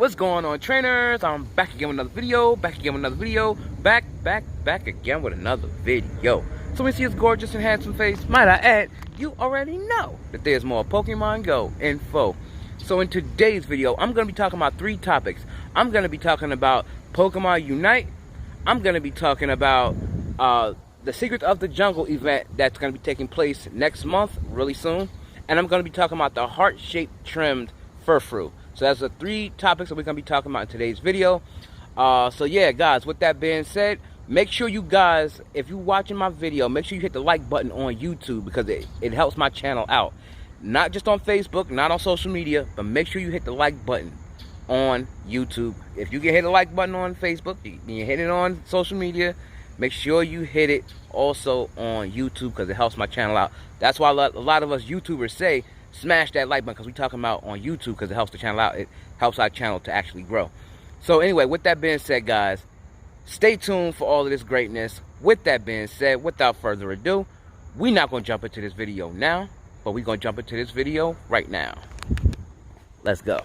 What's going on, trainers? I'm back again with another video, back again with another video. So we see his gorgeous and handsome face, might I add, you already know that there's more Pokemon Go info. So in today's video, I'm going to be talking about three topics. I'm going to be talking about Pokemon Unite. I'm going to be talking about the Secrets of the Jungle event that's going to be taking place next month, really soon. And I'm going to be talking about the heart-shaped trimmed Furfrou. So that's the three topics that we're going to be talking about in today's video. So yeah, guys, with that being said, make sure you guys, if you're watching my video, make sure you hit the like button on YouTube because it helps my channel out. Not just on Facebook, not on social media, but make sure you hit the like button on YouTube. If you can hit the like button on Facebook, you can hit it on social media, make sure you hit it also on YouTube because it helps my channel out. That's why a lot of us YouTubers say, smash that like button because we're talking about on YouTube because it helps the channel out. It helps our channel to actually grow. So anyway, with that being said, guys, stay tuned for all of this greatness. With that being said, without further ado, we're not going to jump into this video now, but we're going to jump into this video right now. Let's go.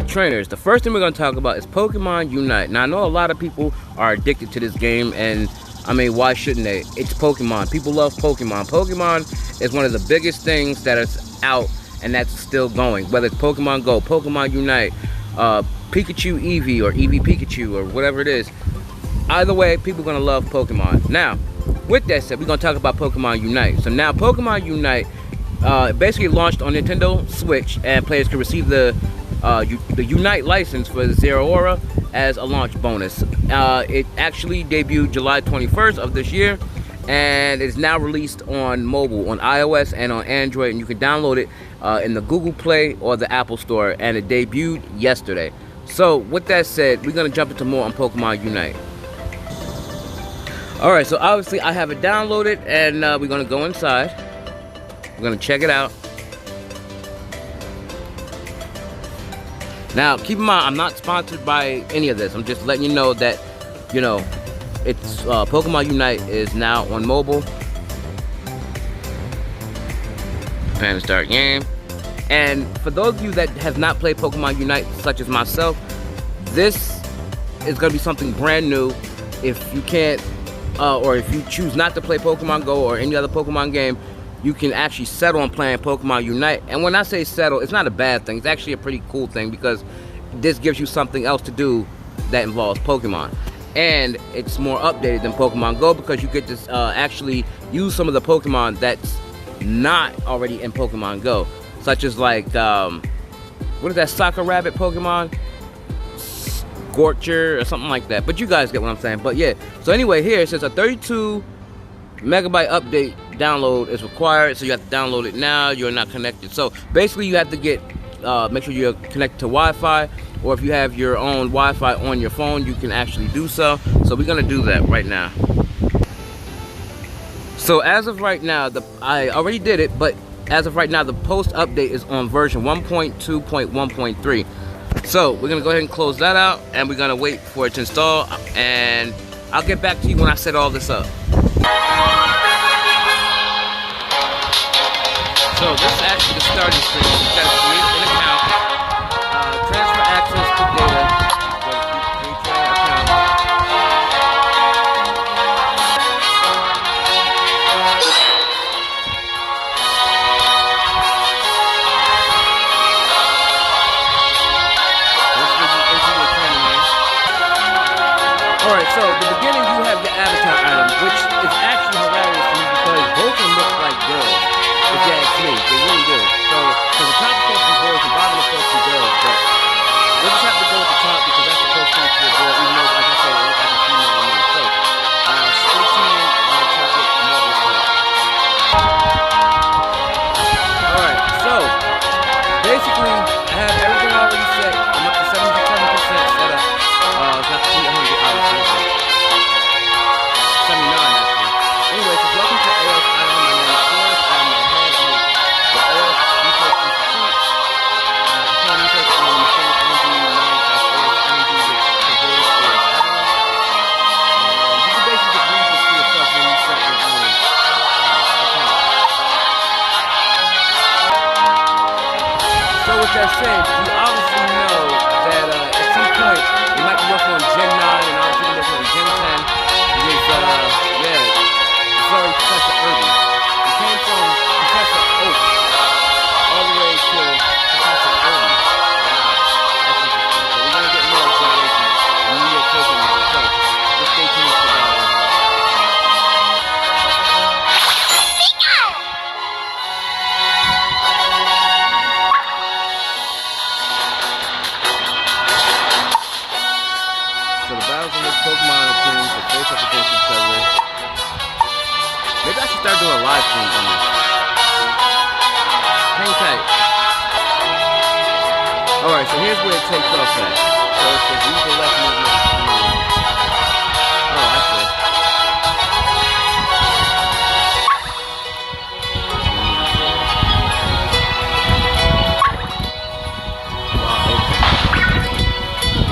Trainers, the first thing we're going to talk about is Pokemon Unite. Now I know a lot of people are addicted to this game, and I mean, why shouldn't they? It's Pokemon. People love Pokemon. Pokemon is one of the biggest things that is out and that's still going, whether it's Pokemon Go, Pokemon Unite, Pikachu Eevee or Eevee Pikachu or whatever it is. Either way, people are going to love Pokemon. Now with that said, we're going to talk about Pokemon Unite. So now Pokemon Unite basically launched on Nintendo Switch, and players can receive the Unite license for the Zarude as a launch bonus. It actually debuted July 21st of this year, and it's now released on mobile, on iOS and on Android, and you can download it in the Google Play or the Apple Store, and it debuted yesterday. So with that said, we're going to jump into more on Pokemon Unite. Alright, so obviously I have it downloaded, and we're going to go inside. We're going to check it out. Now, keep in mind, I'm not sponsored by any of this. I'm just letting you know that, you know, it's Pokemon Unite is now on mobile. Prepare to start game. And for those of you that have not played Pokemon Unite, such as myself, this is going to be something brand new. If you can't, or if you choose not to play Pokemon Go or any other Pokemon game, you can actually settle on playing Pokemon Unite. And when I say settle, it's not a bad thing. It's actually a pretty cool thing because this gives you something else to do that involves Pokemon. And it's more updated than Pokemon Go because you get to actually use some of the Pokemon that's not already in Pokemon Go. Such as like, what is that Soccer Rabbit Pokemon? Scorcher or something like that. But you guys get what I'm saying. But yeah, so anyway, here it says a 32 megabyte update download is required, so you have to download it now. You're not connected, so basically you have to get make sure you're connected to Wi-Fi, or if you have your own Wi-Fi on your phone, you can actually do so. So we're gonna do that right now. So as of right now, I already did it, but as of right now, the post update is on version 1.2.1.3. so we're gonna go ahead and close that out, and we're gonna wait for it to install, and I'll get back to you when I set all this up. So this is actually the starting screen. You gotta create an account, transfer access to data, create your account. Alright, so at the beginning you have your avatar item, which is actually hilarious to me because both of them look like girls. If you ask me, they really do. So the top is supposed to be boys, the bottom is supposed to be girls, but we'll just have to go with the top because that's supposed to be a boy, even though, like I said, it looks like a female to me. So, stay tuned, check it more this time. Alright, so, basically, I have everything already set. I'm up to 77% set up. It's not 300, obviously, but 79 actually. Anyway, so welcome to AOS Island. My name is Forrest. I'm the head of the AOS Research Institute. I said, you obviously know that at some point you might be working on Gen 9 and other people working on Gen 10. Because, yeah, it's already Professor Irby. It came from Professor Oak all the way to Professor Irby. Wow, that's interesting. So we're going to get more generations and New York Pokemon. So just stay tuned for that. So the battles in this Pokemon teams that face up against each other. Maybe I should start doing a live stream on this. Hang tight. Alright, so here's where it takes off at. So it says use the left movement. Oh, I see. Wow, okay.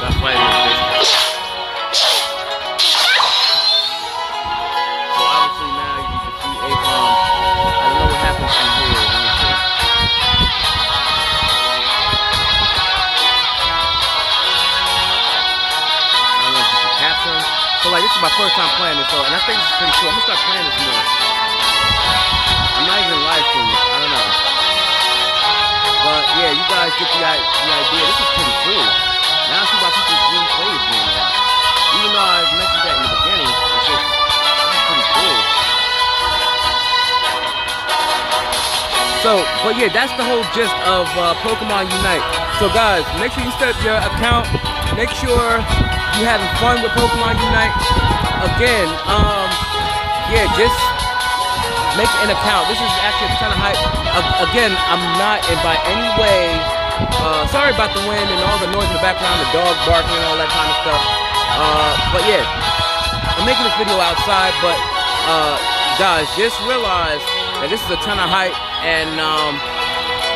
That's why it is. So like this is my first time playing this, and I think this is pretty cool. I'm gonna start playing this more. I'm not even live streaming this. I don't know. But yeah, you guys get the idea. This is pretty cool. Now I see why people really play this game a lot. Even though I mentioned that in the beginning, it's just this is pretty cool. So, but yeah, that's the whole gist of Pokemon Unite. So guys, make sure you set up your account. Make sure you having fun with Pokemon Unite. Again, yeah, just make an account. This is actually a ton of hype. Again, I'm not in by any way, sorry about the wind and all the noise in the background, the dog barking and all that kind of stuff. But yeah, I'm making this video outside, but guys, just realize that this is a ton of hype, and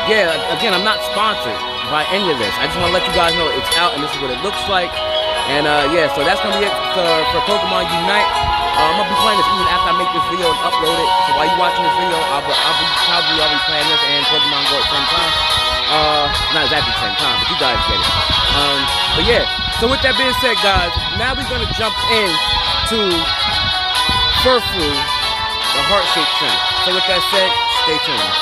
yeah, again, I'm not sponsored by any of this. I just want to let you guys know it's out and this is what it looks like. And yeah, so that's gonna be it for Pokemon Unite. I'm gonna be playing this even after I make this video and upload it. So while you're watching this video, I'll be playing this and Pokemon Go at the same time. Not exactly the same time, but you guys get it. But yeah, so with that being said, guys, now we're gonna jump in to Furfrou, the heart-shaped trim. So with that said, stay tuned.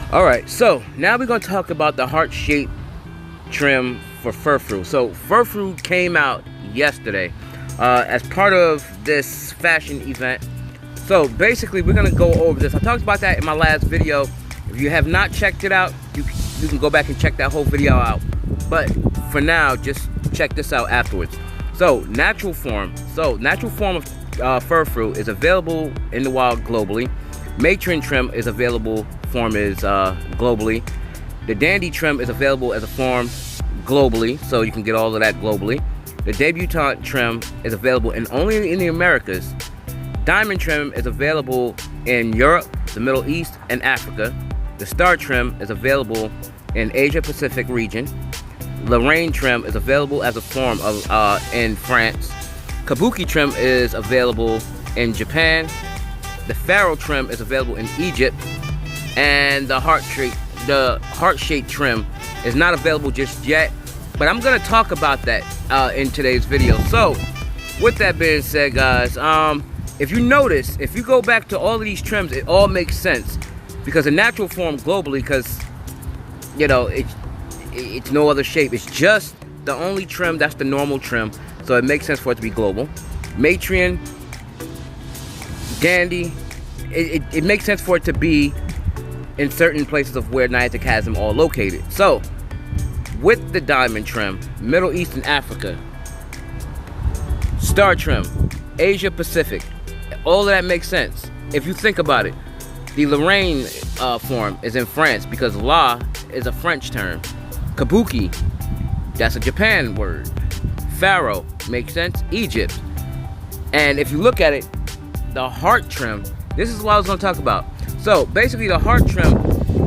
Alright, so now we're gonna talk about the heart-shaped trim for Furfrou. So Furfrou came out yesterday as part of this fashion event. So basically we're gonna go over this. I talked about that in my last video. If you have not checked it out, you can go back and check that whole video out. But for now, just check this out afterwards. So natural form of Furfrou is available in the wild globally. Matron trim is available globally. The Dandy trim is available as a form globally, so you can get all of that globally. The Debutante trim is available only in the Americas. Diamond trim is available in Europe, the Middle East, and Africa. The Star trim is available in Asia Pacific region. Lorraine trim is available as a form in France. Kabuki trim is available in Japan. The Pharaoh trim is available in Egypt, and the heart-shaped trim is not available just yet, but I'm gonna talk about that in today's video. So with that being said, guys, if you notice, if you go back to all of these trims, it all makes sense because the natural form globally, because you know it's no other shape, it's just the only trim that's the normal trim, so it makes sense for it to be global. Matron, Dandy, it makes sense for it to be in certain places of where Niantic has them all located. So with the Diamond trim, Middle East and Africa. Star trim, Asia Pacific. All of that makes sense if you think about it. The Lorraine form is in France because La is a French term. Kabuki, that's a Japan word. Pharaoh makes sense, Egypt. And if you look at it, the heart trim, this is what I was going to talk about. So basically the heart trim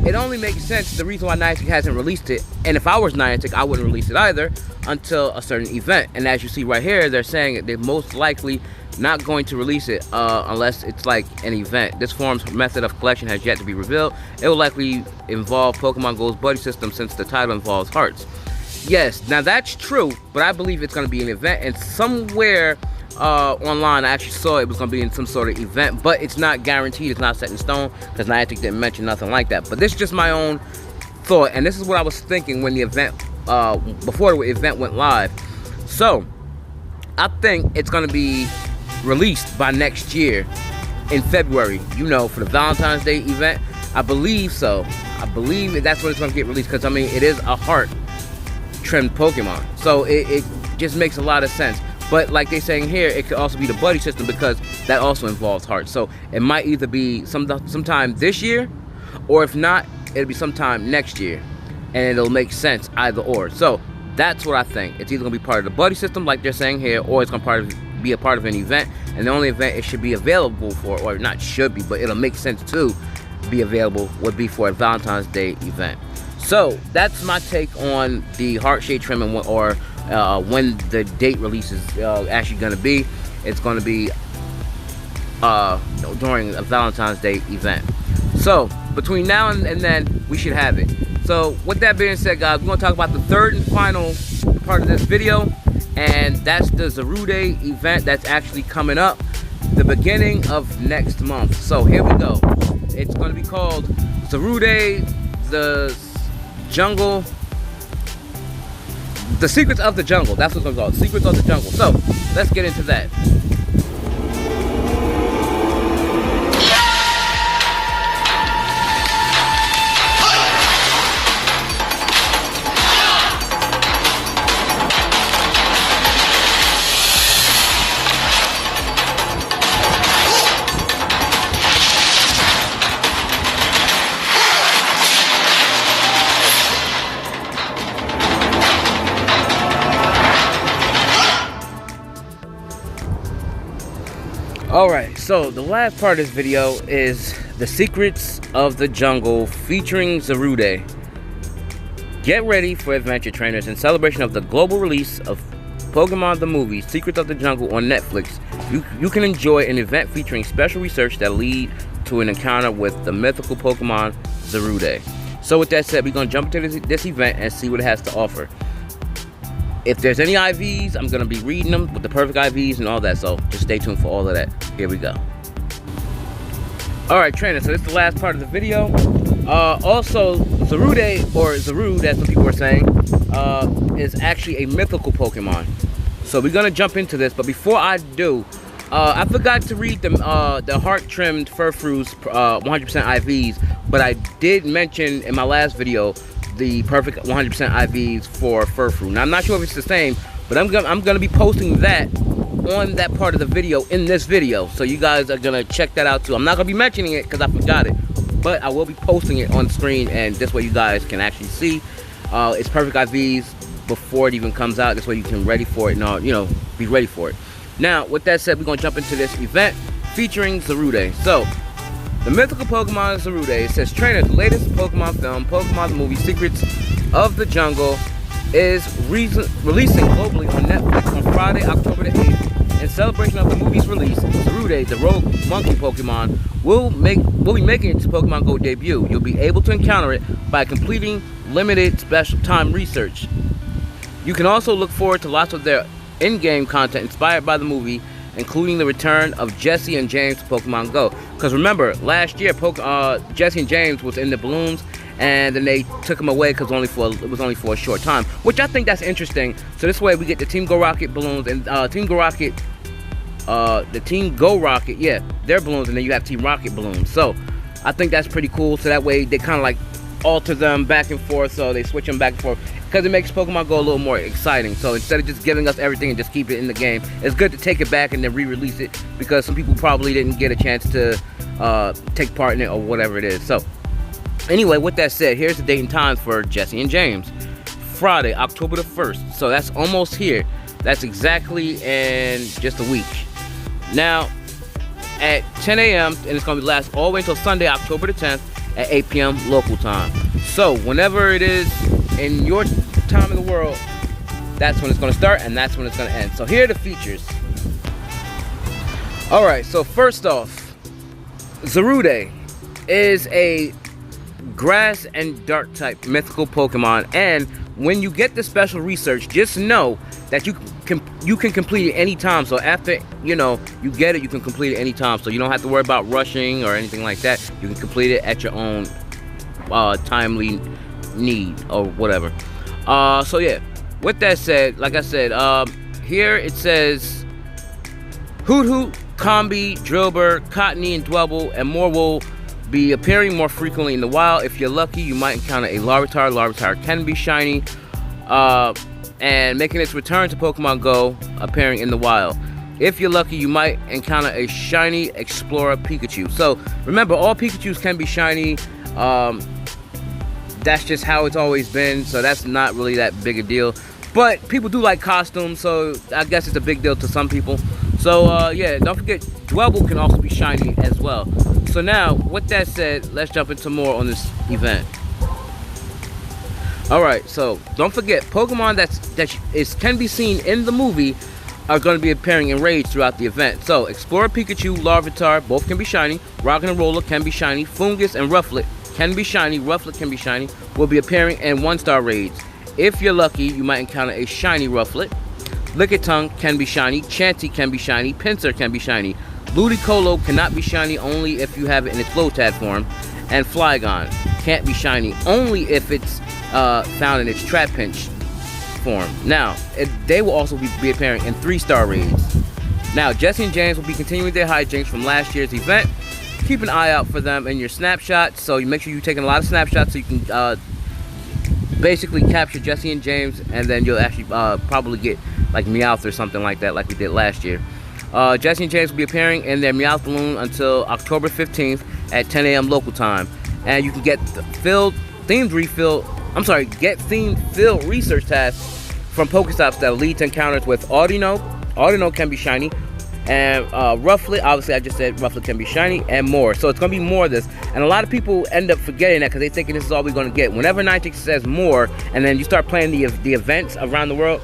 it only makes sense, the reason why Niantic hasn't released it, and if I was Niantic, I wouldn't release it either, until a certain event. And as you see right here, they're saying that they're most likely not going to release it unless it's like an event. This form's method of collection has yet to be revealed. It will likely involve Pokemon Go's buddy system, since the title involves hearts. Yes, now that's true, but I believe it's going to be an event, and somewhere online I actually saw it was going to be in some sort of event, but it's not guaranteed, it's not set in stone, because Niantic didn't mention nothing like that. But this is just my own thought, and this is what I was thinking when the event, before the event went live. So, I think it's going to be released by next year in February, you know, for the Valentine's Day event. I believe so. I believe that's when it's going to get released, because I mean, it is a heart trimmed Pokemon, so it just makes a lot of sense. But like they're saying here, it could also be the buddy system, because that also involves hearts. So it might either be sometime this year, or if not, it'll be sometime next year, and it'll make sense either or. So that's what I think. It's either gonna be part of the buddy system, like they're saying here, or it's gonna be a part of an event. And the only event it should be available for, or not should be, but it'll make sense to be available, would be for a Valentine's Day event. So that's my take on the heart shade trim, and when the date release is actually going to be. It's going to be during a Valentine's Day event. So between now and then, we should have it. So with that being said, guys, we're going to talk about the third and final part of this video, and that's the Zaru Day event that's actually coming up the beginning of next month. So here we go. It's going to be called Zaru Day, the Secrets of the Jungle. That's what it's called, Secrets of the Jungle. So let's get into that. Alright, so the last part of this video is the Secrets of the Jungle featuring Zarude. Get ready for adventure trainers in celebration of the global release of Pokemon the movie Secrets of the Jungle on Netflix. You can enjoy an event featuring special research that lead to an encounter with the mythical Pokemon Zarude. So with that said, we're going to jump into this event and see what it has to offer. If there's any IVs, I'm going to be reading them with the perfect IVs and all that, so just stay tuned for all of that. Here we go. Alright, trainer, so this is the last part of the video. Also, Zarude, or Zarude, as some people are saying, is actually a mythical Pokemon. So we're going to jump into this, but before I do, I forgot to read the heart-trimmed Furfrou's 100% IVs, but I did mention in my last video the perfect 100% IVs for Furfrou. Now I'm not sure if it's the same, but I'm gonna be posting that on that part of the video in this video, so you guys are gonna check that out too. I'm not gonna be mentioning it because I forgot it, but I will be posting it on screen, and this way you guys can actually see it's perfect IVs before it even comes out. This way you can ready for it and be ready for it. Now with that said, we're gonna jump into this event featuring Zarude. So the mythical Pokemon Zarude. It says, trainer, the latest Pokemon film, Pokemon the movie Secrets of the Jungle, is releasing globally on Netflix on Friday, October the 8th. In celebration of the movie's release, Zarude, the rogue monkey Pokemon, will be making its Pokemon Go debut. You'll be able to encounter it by completing limited special time research. You can also look forward to lots of their in-game content inspired by the movie, including the return of Jesse and James to Pokemon Go. Because remember, last year, Jesse and James was in the balloons, and then they took them away because it was only for a short time, which I think that's interesting. So this way we get the Team Go Rocket balloons, and Team Go Rocket, yeah, their balloons, and then you have Team Rocket balloons. So I think that's pretty cool. So that way they kind of like alter them back and forth, so they switch them back and forth, because it makes Pokemon Go a little more exciting. So instead of just giving us everything and just keep it in the game, it's good to take it back and then re-release it, because some people probably didn't get a chance to take part in it or whatever it is. So anyway, with that said, here's the date and times for Jesse and James. Friday, October the 1st. So that's almost here. That's exactly in just a week. Now, at 10 a.m., and it's going to last all the way until Sunday, October the 10th, at 8 p.m. local time. So whenever it is in your time in the world, that's when it's going to start and that's when it's going to end. So here are the features. Alright, so first off, Zarude is a grass and dark type mythical Pokemon, and when you get the special research, just know that you can complete it anytime. So after you get it, you can complete it anytime. So you don't have to worry about rushing or anything like that. You can complete it at your own timely need or whatever. So yeah, with that said, like I said, here it says Hoot Hoot, Combi, Drillbur, Cottony, and Dwebble, and more will be appearing more frequently in the wild. If you're lucky, you might encounter a Larvitar. Larvitar can be shiny, and making its return to Pokemon Go, appearing in the wild. If you're lucky, you might encounter a shiny Explorer Pikachu. So remember, all Pikachus can be shiny. That's just how it's always been, so that's not really that big a deal. But people do like costumes, so I guess it's a big deal to some people. So yeah, don't forget, Dwebble can also be shiny as well. So now, with that said, let's jump into more on this event. Alright, so don't forget, Pokemon that can be seen in the movie are going to be appearing in raids throughout the event. So Explorer Pikachu, Larvitar, both can be shiny. Rock'n'Roller can be shiny. Fungus and Rufflet can be shiny. Rufflet can be shiny. Will be appearing in 1-star raids. If you're lucky, you might encounter a shiny Rufflet. Lickitung can be shiny. Chansey can be shiny. Pinsir can be shiny. Ludicolo cannot be shiny, only if you have it in its Lotad form. And Flygon can't be shiny, only if it's found in its Trapinch form. Now, they will also be appearing in 3-star raids. Now, Jesse and James will be continuing their hijinks from last year's event. Keep an eye out for them in your snapshots, so you make sure you're taking a lot of snapshots so you can basically capture Jesse and James, and then you'll actually probably get like Meowth or something like that, like we did last year. Jesse and James will be appearing in their Meowth balloon until October 15th at 10 a.m. local time, and you can get the get themed field research tasks from Pokestops that will lead to encounters with Audino. Audino can be shiny, and Rufflet, obviously I just said Rufflet can be shiny, and more. So it's going to be more of this, and a lot of people end up forgetting that because they thinking this is all we're going to get. Whenever Niantic says more, and then you start playing the events around the world,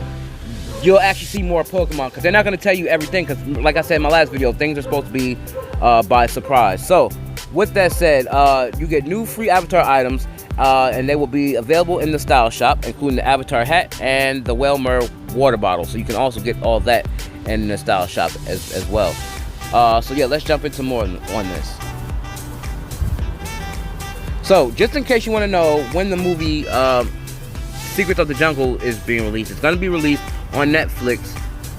you'll actually see more Pokemon, because they're not going to tell you everything, because like I said in my last video, things are supposed to be by surprise. So with that said, you get new free avatar items, and they will be available in the style shop, including the avatar hat and the Whelmer water bottle. So you can also get all that in the style shop as well. So yeah, let's jump into more on this. So just in case you want to know when the movie Secrets of the Jungle is being released, it's going to be released on Netflix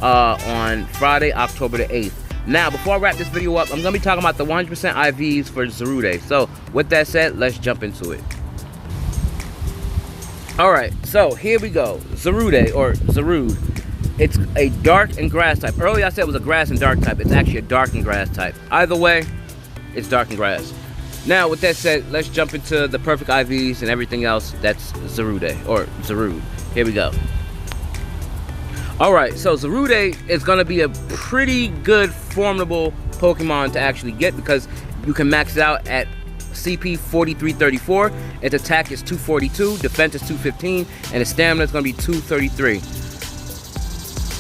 on Friday, October the 8th. Now, before I wrap this video up, I'm going to be talking about the 100% IVs for Zarude. So with that said, let's jump into it. Alright, so here we go. Zarude, or Zarude. It's a dark and grass type. Earlier I said it was a grass and dark type. It's actually a dark and grass type. Either way, it's dark and grass. Now, with that said, let's jump into the perfect IVs and everything else that's Zarude, or Zarude. Here we go. Alright, so Zarude is going to be a pretty good, formidable Pokemon to actually get, because you can max it out at CP 4334. Its attack is 242, defense is 215, and its stamina is going to be 233.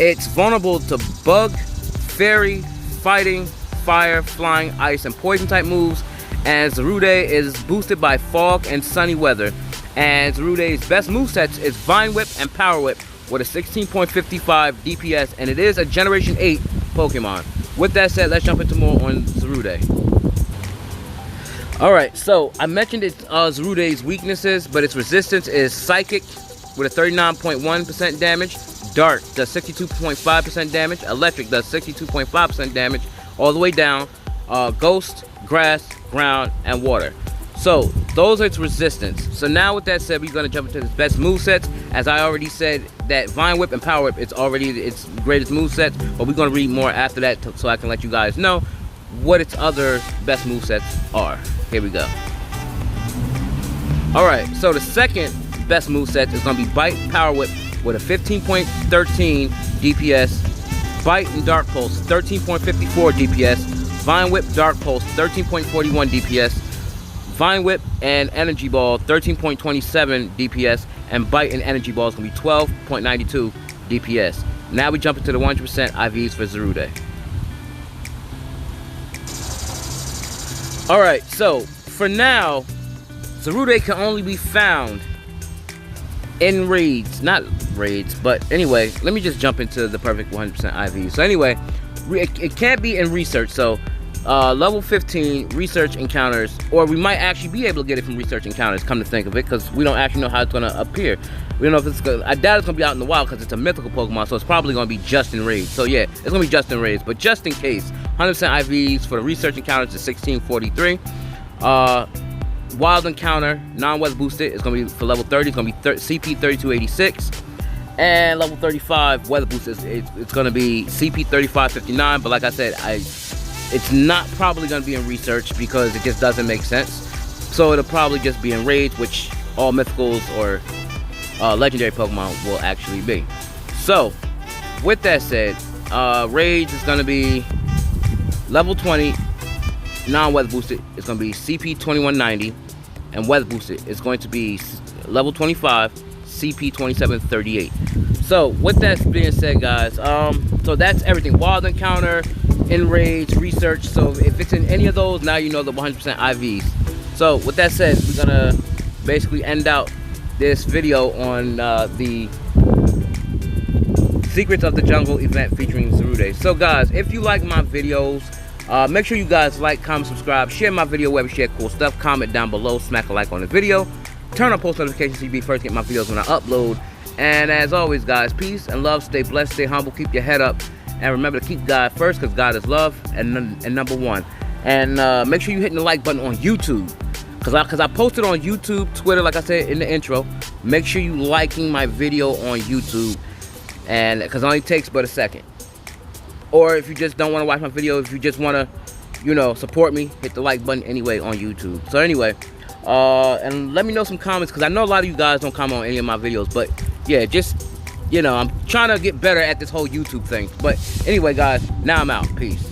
It's vulnerable to bug, fairy, fighting, fire, flying, ice, and poison type moves. And Zarude is boosted by fog and sunny weather. And Zarude's best movesets is Vine Whip and Power Whip with a 16.55 DPS, and it is a Generation 8 Pokemon. With that said, let's jump into more on Zarude. Alright, so I mentioned Zarude's weaknesses, but its resistance is Psychic with a 39.1% damage, Dark does 62.5% damage, Electric does 62.5% damage, all the way down, Ghost, Grass, Ground, and Water. So those are its resistance. So now with that said, we're going to jump into its best movesets. As I already said, that Vine Whip and Power Whip, it's already its greatest movesets, but we're going to read more after that so I can let you guys know what its other best movesets are. Here we go. Alright, so the second best moveset is going to be Bite, Power Whip with a 15.13 DPS, Bite and Dark Pulse 13.54 DPS, Vine Whip, Dark Pulse 13.41 DPS, Vine Whip and Energy Ball 13.27 DPS, and Bite and Energy Ball is going to be 12.92 DPS. Now we jump into the 100% IVs for Zarude. Alright, so for now, Zarude can only be found in raids. Not raids, but anyway, let me just jump into the perfect 100% IV. So anyway, it can't be in research. So level 15 research encounters, or we might actually be able to get it from research encounters, come to think of it, because we don't actually know how it's going to appear. We don't know if it's gonna, I doubt it's going to be out in the wild because it's a mythical Pokemon, so it's probably going to be just in raids. So yeah, it's going to be just in raids, but just in case, 100% IVs for the research encounters is 1643. Wild encounter, non-weather boosted, is going to be for level 30, it's going to be CP 3286. And level 35 weather boosted, it's going to be CP 3559, but like I said, it's not probably going to be in research because it just doesn't make sense. So it'll probably just be in raids, which all mythicals or legendary Pokemon will actually be. So with that said, raids is going to be level 20 non-weather boosted. It's going to be CP 2190, and weather boosted is going to be level 25 CP 2738. So with that being said, guys, so that's everything. Wild encounter, in raids, research. So if it's in any of those, now you know the 100% IVs. So with that said, we're gonna basically end out this video on the Secrets of the Jungle event featuring Zarude. So guys, if you like my videos, make sure you guys like, comment, subscribe, share my video wherever you share cool stuff, comment down below, smack a like on the video, turn on post notifications so you be first to get my videos when I upload. And as always, guys, peace and love, stay blessed, stay humble, keep your head up, and remember to keep God first, because God is love and number one. And make sure you hitting the like button on YouTube, because I posted on YouTube, Twitter, like I said in the intro. Make sure you liking my video on YouTube, and because it only takes but a second. Or if you just don't want to watch my video, if you just want to, you know, support me, hit the like button anyway on YouTube. So anyway, and let me know some comments, because I know a lot of you guys don't comment on any of my videos, but yeah, just, you know, I'm trying to get better at this whole YouTube thing. But anyway, guys, now I'm out. Peace.